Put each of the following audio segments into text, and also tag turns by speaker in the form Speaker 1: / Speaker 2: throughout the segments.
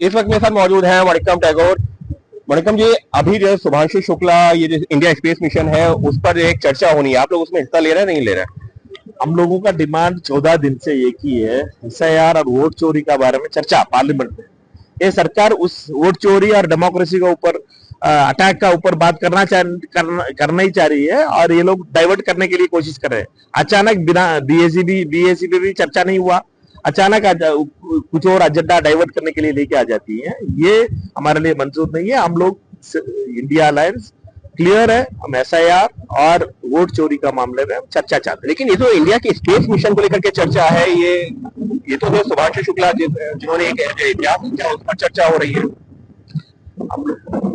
Speaker 1: इस वक्त मेरे साथ मौजूद हैं मणिकम टैगोर। मणिकम जी, अभी जो शुभांशु शुक्ला ये जो इंडिया स्पेस मिशन है उस पर एक चर्चा होनी है, आप लोग उसमें हिस्सा ले रहे हैं नहीं ले रहे हैं?
Speaker 2: हम लोगों का डिमांड 14 दिन से एक ही है, एसआईआर और वोट चोरी का बारे में चर्चा पार्लियामेंट में। ये सरकार उस वोट चोरी और डेमोक्रेसी के ऊपर अटैक का ऊपर बात करना ही चाह रही है और ये लोग डाइवर्ट करने के लिए कोशिश कर रहे हैं। अचानक बिना बीएससी पे भी चर्चा नहीं हुआ, अचानक कुछ और एजेंडा डाइवर्ट करने के लिए लेके आ जाती है। ये हमारे लिए मंजूर नहीं है। हम लोग इंडिया अलायंस क्लियर है, हम एसआईआर और वोट चोरी का मामले में हम चर्चा चाहते हैं।
Speaker 1: लेकिन ये तो इंडिया के स्पेस मिशन को लेकर के चर्चा है, ये तो जो शुभांशु शुक्ला जिन्होंने एक इतिहास किया उस पर चर्चा हो रही है।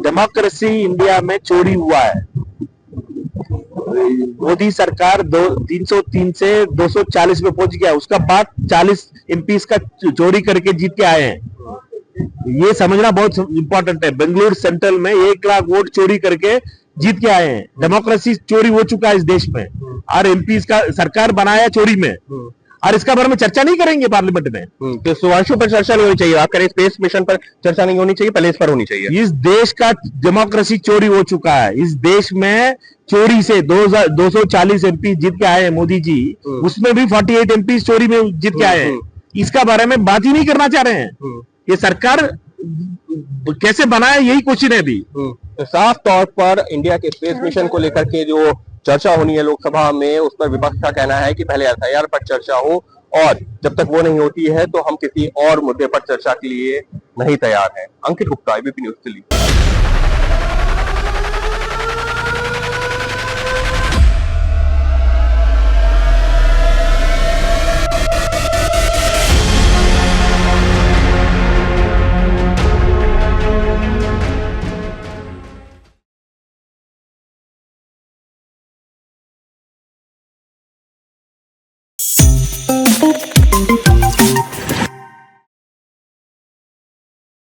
Speaker 2: डेमोक्रेसी इंडिया में चोरी हुआ है। मोदी सरकार 303 से 240 पे पहुंच गया, उसका बाद 40 एमपी का चोरी करके जीत के आए हैं। ये समझना बहुत इंपॉर्टेंट है। बेंगलुरु सेंट्रल में 1 लाख वोट चोरी करके जीत के आए हैं। डेमोक्रेसी चोरी हो चुका है इस देश में और एमपी का सरकार बनाया चोरी में, और इसका बारे में चर्चा नहीं करेंगे पार्लियामेंट में।
Speaker 1: तो शुभांशु पर चर्चा नहीं होनी चाहिए, आप कह रहे स्पेस मिशन पर चर्चा नहीं होनी चाहिए, पहले इस पर होनी चाहिए।
Speaker 2: इस देश का डेमोक्रेसी चोरी हो चुका है। इस देश में चोरी से 240 एमपी जीत के आए हैं मोदी जी, उसमें भी 48 एमपी चोरी में जीत के आए हैं। इसका बारे में बात ही नहीं करना चाह रहे हैं। ये सरकार कैसे बनाए, यही क्वेश्चन है अभी।
Speaker 1: तो साफ तौर पर इंडिया के स्पेस मिशन को लेकर के जो चर्चा होनी है लोकसभा में, उस पर विपक्ष का कहना है कि पहले एसआईआर पर चर्चा हो, और जब तक वो नहीं होती है तो हम किसी और मुद्दे पर चर्चा के लिए नहीं तैयार हैं। अंकित गुप्ता, एबीपी न्यूज दिल्ली।